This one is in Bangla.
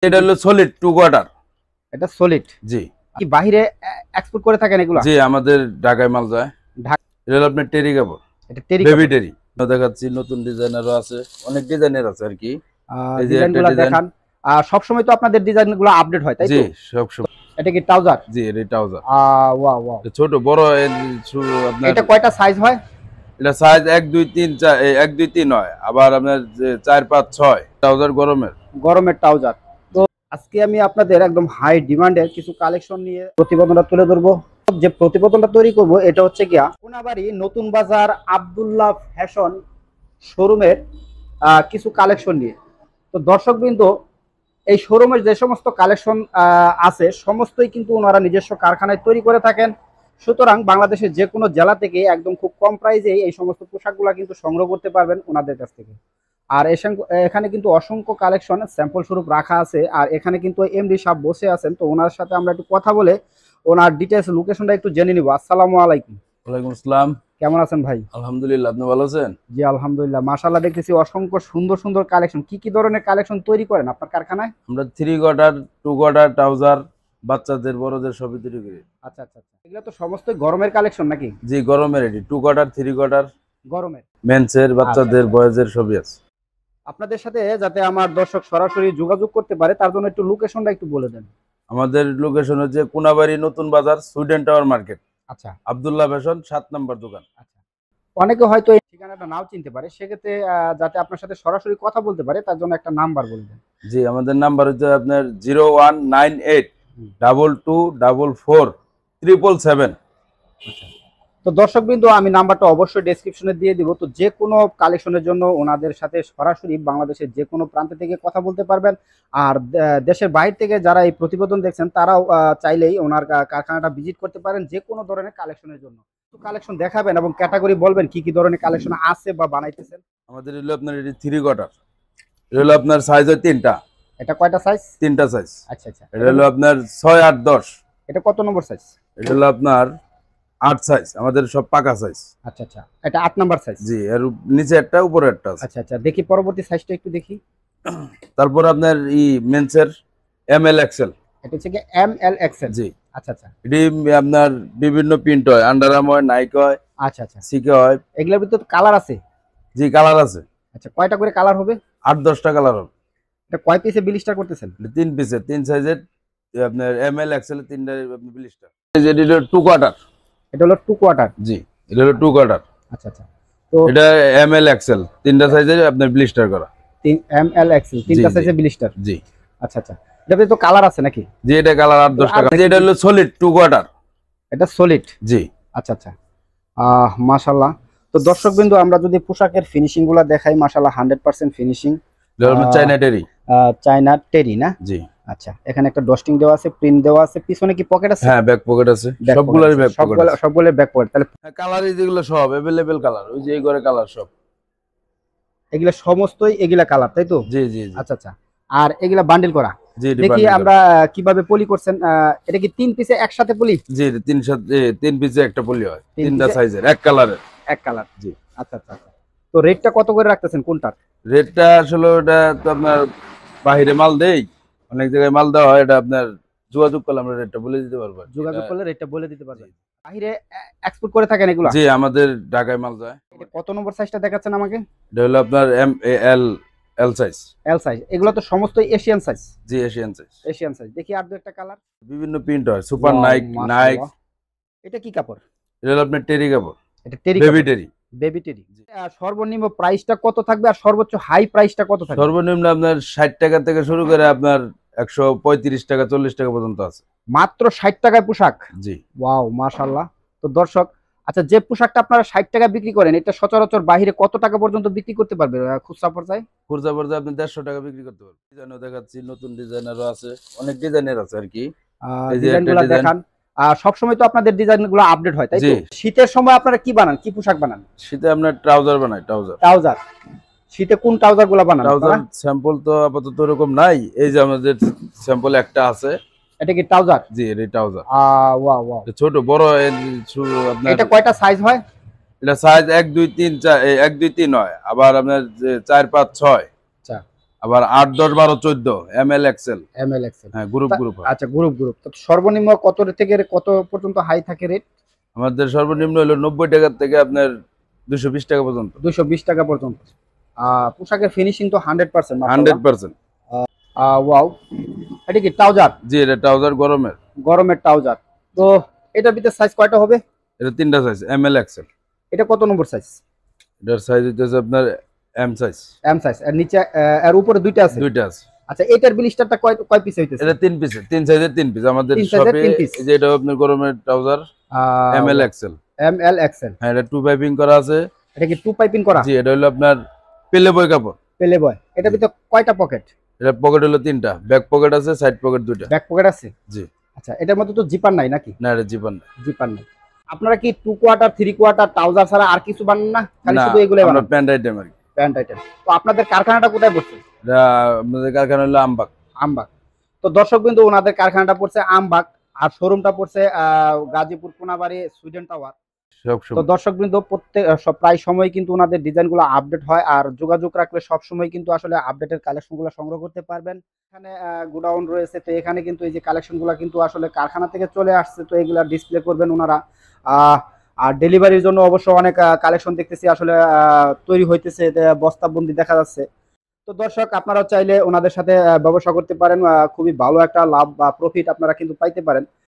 এটা হলো সলিড 2 কোয়ার্টার। এটা সলিড। জি। কি বাহিরে এক্সপোর্ট করে থাকেন এগুলা? জি, আমাদের ঢাকায় মাল যায়। ঢাকা। এটা হলো আপনার টেরি কাপড়, এটা টেরি বেবি কাপড়। টেরি দেখাচ্ছি, নতুন ডিজাইনারও আছে, অনেক ডিজাইনের আছে আর কি। এই যে একটা ডিজাইনগুলো ডিজাইন। দেখান। সব সময় তো আপনাদের ডিজাইনগুলো আপডেট হয়, তাই জি, তো? সব সব। এটা কি ট্রাউজার? জি, এটা ট্রাউজার। Wow wow. ছোট বড় আপনার এটা কয়টা সাইজ হয়? এটা সাইজ 1 2 3 4, 1 2 3 হয়, আবার আপনার 4 5 6 ট্রাউজার গরমের। গরমের ট্রাউজার। তো আজকে আমি আপনাদের একদম হাই ডিমান্ডের কিছু কালেকশন নিয়ে প্রতিবেদনটা তুলে ধরবো। যে প্রতিবেদনটা তৈরি করব এটা হচ্ছে গিয়া কোনাবাড়ি নতুন বাজার আব্দুল্লাহ ফ্যাশন শোরুমের কিছু কালেকশন নিয়ে। তো দর্শকবৃন্দ, এই শোরুমের যে সমস্ত কালেকশন আছে সমস্তই কিন্তু ওনারা নিজস্ব কারখানায় তৈরি করে থাকেন। সুতরাং বাংলাদেশের যে কোনো জেলা থেকে একদম খুব কম প্রাইসে এই সমস্ত পোশাকগুলো কিন্তু সংগ্রহ করতে পারবেন ওনাদের কাছ থেকে। আর এখানে কিন্তু অসংখ্য কালেকশন স্যাম্পল স্বরূপ রাখা আছে। আর এখানে কিন্তু এমডি সাহেব বসে আছেন, তো ওনার সাথে আমরা একটু কথা বলে ওনার ডিটেলস লোকেশনটা একটু জেনে নিব। আসসালামু আলাইকুম। ওয়ালাইকুম আসসালাম। কেমন আছেন ভাই? আলহামদুলিল্লাহ, আপনি ভালো আছেন? জি আলহামদুলিল্লাহ, মাশাআল্লাহ। দেখতেছি অসংখ্য সুন্দর সুন্দর কালেকশন। কি কি ধরনের কালেকশন তৈরি করেন আপনার কারখানায়? আমরা 3 কোয়ার্টার 2 কোয়ার্টার ট্রাউজার, বাচ্চাদের বড়দের সবই তৈরি করি। আচ্ছা আচ্ছা আচ্ছা, এগুলো তো সমস্তই গরমের কালেকশন নাকি? জি, গরমের এটি 2 কোয়ার্টার 3 কোয়ার্টার গরমের মেন্সের, বাচ্চাদের, বয়েজের সবই আছে। আপনাদের সাথে যাতে আমার দর্শক সরাসরি যোগাযোগ করতে পারে তার জন্য একটু লোকেশনটা একটু বলে দেন। আমাদের লোকেশন হচ্ছে কোনাবাড়ি নতুন বাজার, সুইডেন টাওয়ার মার্কেট, আচ্ছা আব্দুল্লাহ ফ্যাশন 7 নম্বর দোকান। আচ্ছা। অনেকে হয়তো এই ঠিকানাটা নাও চিনতে পারে, সেক্ষেত্রে যাতে আপনার সাথে সরাসরি কথা বলতে পারে তার জন্য একটা নাম্বার বলে দেন। জি, আমাদের নাম্বার হচ্ছে আপনার 0198 22 44 777। আচ্ছা। তো দর্শকবৃন্দ, আমি নাম্বারটা অবশ্যই ডেসক্রিপশনে দিয়ে দিব। তো যে কোনো কালেকশনের জন্য ওনাদের সাথে সরাসরি বাংলাদেশের যে কোনো প্রান্ত থেকে কথা বলতে পারবেন। আর দেশের বাইরে থেকে যারা এই প্রতিবেদন দেখছেন তারাও চাইলেই ওনার কারখানাটা ভিজিট করতে পারেন যে কোনো ধরনের কালেকশনের জন্য। তো কালেকশন দেখাবেন এবং ক্যাটাগরি বলবেন কি কি ধরনের কালেকশন আছে বা বানাইতেছেন। আমাদের হলো আপনার এটি 3 কোয়ার্টার। এটা হলো আপনার সাইজ হয় 3টা। এটা কয়টা সাইজ? 3টা সাইজ। আচ্ছা আচ্ছা। এটা হলো আপনার 6 8 10। এটা কত নম্বর সাইজ? এটা হলো আপনার 8 সাইজ, আমাদের সব পাকা সাইজ। আচ্ছা আচ্ছা, এটা 8 নাম্বার সাইজ। জি, এর নিচে একটা উপরে একটা আছে। আচ্ছা আচ্ছা, দেখি পরবর্তী সাইজটা একটু দেখি। তারপর আপনার মেন্সের ML XL। এটা হচ্ছে কি ML XL। জি। আচ্ছা আচ্ছা এটি আপনার বিভিন্ন প্রিন্ট হয়, আন্ডার আর্ম হয়, নাইক হয়, আচ্ছা আচ্ছা। সিকে হয়। এগুলোর ভিতরে কালার আছে? জি, কালার আছে। আচ্ছা, কয়টা করে কালার হবে? 8 10টা কালার হবে। এটা কয় পিসে বিলিস্টার করতেছেন? 3 পিসের 3 সাইজের আপনার ML XL এর 3টা আপনি ব্লিস্টার। এই যে এটা 2 কোয়ার্টার। এটা হলো 2 কোয়ার্টার। জি, এটা হলো 2 কোয়ার্টার। আচ্ছা আচ্ছা। তো এটা ML XL 3টা সাইজের আপনার ব্লিস্টার করা। 3 ML XL 3টা সাইজে বিলিস্টার। জি আচ্ছা আচ্ছা। এটাতে তো কালার আছে নাকি? জি, এটা কালার 8 10 টাকা। এটা হলো সলিড 2 কোয়ার্টার। এটা সলিড। জি। আচ্ছা আচ্ছা। মাশাআল্লাহ। তো দর্শকবৃন্দ, আমরা যদি পোশাকের ফিনিশিং গুলা দেখাই, মাশাআল্লাহ 100% ফিনিশিং। চায়না টেরি। চায়না টেরি না? জি। আচ্ছা, এখানে একটা ডস্টিং দেওয়া আছে, প্রিন্ট দেওয়া আছে, পিছনে কি পকেট আছে? হ্যাঁ, ব্যাক পকেট আছে, সবগুলোরই ব্যাক পকেট আছে। সবগুলোর ব্যাক পকেট। তাহলে কালার যেগুলো সব अवेलेबल কালার, ওই যে এই করে কালার সব। এগুলা সমস্তই এগুলা কালার, তাই তো? জি জি জি। আচ্ছা আচ্ছা। আর এগুলা বান্ডেল করা। জি, দেখি আমরা কিভাবে পলি করছেন। এটা কি 3 পিসে একসাথে পলি? জি, 3 পিসে একটা পলি হয়, 3টা সাইজের, এক কালারের। এক কালার। জি। আচ্ছা আচ্ছা আচ্ছা। তো রেটটা কত করে রাখতেছেন কোনটার? রেটটা আসলে ওটা তো আপনার বাইরে মাল দেই, অনেক জায়গায় মাল দেওয়া হয়, এটা আপনার যোগাযোগ করলে আমরা রেটটা বলে দিতে পারবো। যোগাযোগ করলে রেটটা বলে দিতে পারবেন। বাইরে এক্সপোর্ট করে থাকেন এগুলা? জি, আমাদের ঢাকায় মাল যায়। এটা কত নম্বর সাইজটা দেখাচ্ছেন আমাকে? এটা হলো আপনার L সাইজ। L size. এগুলো তো সমস্ত এশিয়ান সাইজ। জি, এশিয়ান সাইজ। Asian size. দেখি আর দু একটা কালার। বিভিন্ন প্রিন্ট হয়, সুপার নাইক। এটা কি কাপড়? এটা হলো আপনার টেরি কাপড়, এটা টেরি বেবি কাপড়। টেরি। বেবি টেরি। সর্বনিম্ন প্রাইসটা কত থাকবে আর সর্বোচ্চ হাই প্রাইসটা কত থাকবে? সর্বনিম্ন আপনার 60 টাকা থেকে শুরু করে আপনার 135 টাকা 40 টাকা পর্যন্ত আছে। মাত্র 60 টাকায় পোশাক? জি। ওয়াও, মাশাআল্লাহ। তো দর্শক, আচ্ছা, যে পোশাকটা আপনারা 60 টাকা বিক্রি করেন এটা সচরাচর বাইরে কত টাকা পর্যন্ত বিক্রি করতে পারবে খুচরা পর্যায়ে? খুচরা পর্যায়ে আপনি 150 টাকা বিক্রি করতে পারবেন। ডিজাইনও দেখাচ্ছি, নতুন ডিজাইনারও আছে, অনেক ডিজাইনের আছে আর কি। এই যে একটা ডিজাইনগুলো ডিজাইন। দেখান। সব সময় তো আপনাদের ডিজাইনগুলো আপডেট হয়, তাই তো? জি। শীতের সময় আপনারা কি বানান, কি পোশাক বানান? শীতে আপনার ট্রাউজার বানাই, ট্রাউজার। ট্রাউজার। শীতে কোন ট্রাউজারগুলো বানান ট্রাউজার আপনারা? স্যাম্পল তো আপাতত এরকম নাই, এই যে আমাদের স্যাম্পল একটা আছে। এটা কি ট্রাউজার? জি, এটা ট্রাউজার। Wow wow. ছোট বড় আপনার এটা কয়টা সাইজ হয়? এটা সাইজ 1 2 3 4, 1 2 3 হয়, আবার আপনার 4 5 6। আচ্ছা। আবার 8, 10, 12, 14 ML XL। ML XL। হ্যাঁ, গ্রুপ গ্রুপ হয়। আচ্ছা, গ্রুপ গ্রুপ। তো সর্বনিম্ন কত থেকে কত পর্যন্ত হাই থাকে রেট? আমাদের সর্বনিম্ন হলো 90 টাকা থেকে আপনার 220 টাকা পর্যন্ত। 220 টাকা পর্যন্ত। পোশাকের ফিনিশিং তো 100% মাশাআল্লাহ। 100%। ওয়াও। এটা কি ট্রাউজার? জি, এটা ট্রাউজার গরমের। গরমের ট্রাউজার। তো এটার ভিতরে সাইজ কয়টা হবে? এটা 3টা সাইজ, ML XL। এটা কত নম্বর সাইজ? এটার সাইজ হচ্ছে আপনার M সাইজ। M size. এর নিচে এর উপরে দুইটা আছে। 2টা আছে। আচ্ছা, এটার ব্লিস্টারটা কয় কয় পিস হইতেছে? এটা 3 পিসের, 3 সাইজের 3 পিস আমাদের 3 সাইজের শপে। 3 পিস। এই যে এটা আপনার গরমের trouser ML XL। ML XL। হ্যাঁ, এটা 2 পাইপিং করা আছে। এটা কি 2 পাইপিং করা? জি, এটা হলো আপনার পেলে বই কাপড়। পেলে বয়। এটার ভিতরে কয়টা পকেট? এটা পকেট হলো 3টা, ব্যাক পকেট আছে, সাইড পকেট 2টা। ব্যাক পকেট আছে? জি। আচ্ছা, এটার মধ্যে তো জিপার নাই নাকি? না, এটা জিপার না। জিপার নাই। আপনারা কি 2 কোয়ার্টার 3 কোয়ার্টার ট্রাউজার ছাড়া আর কিছু বানান না? খালি না, শুধু এগুলাই আমরা বানান? প্যান্ট আইটেম আর কি। Pant item. তো আপনাদের কারখানাটা কোথায় পড়ছে? এটা আমাদের কারখানা হলো আমবাগ। আমবাগ। তো দর্শক বিন্দু, ওনাদের কারখানাটা পড়ছে আমবাগ, আর শোরুমটা পড়ছে গাজীপুর কোনাবাড়ি সুইডেন টাওয়ার। সব তো সময়। দর্শক বিন্দু, প্রত্যেক প্রায় সময় কিন্তু ওনাদের ডিজাইনগুলো আপডেট হয়, আর যোগাযোগ রাখলে সব সময় কিন্তু আসলে আপডেটের কালেকশনগুলো সংগ্রহ করতে পারবেন। এখানে গোডাউন রয়েছে, তো এখানে কিন্তু এই যে কালেকশনগুলো কিন্তু আসলে কারখানা থেকে চলে আসছে, তো এগুলা ডিসপ্লে করবেন ওনারা। আর ডেলিভারির জন্য অবশ্য অনেক কালেকশন দেখতেছি আসলে তৈরি হইতেছে, বস্তাবন্দি দেখা যাচ্ছে। তো দর্শক, আপনারা চাইলে ওনাদের সাথে ব্যবসা করতে পারেন, খুবই ভালো একটা লাভ বা প্রফিট আপনারা কিন্তু পাইতে পারেন।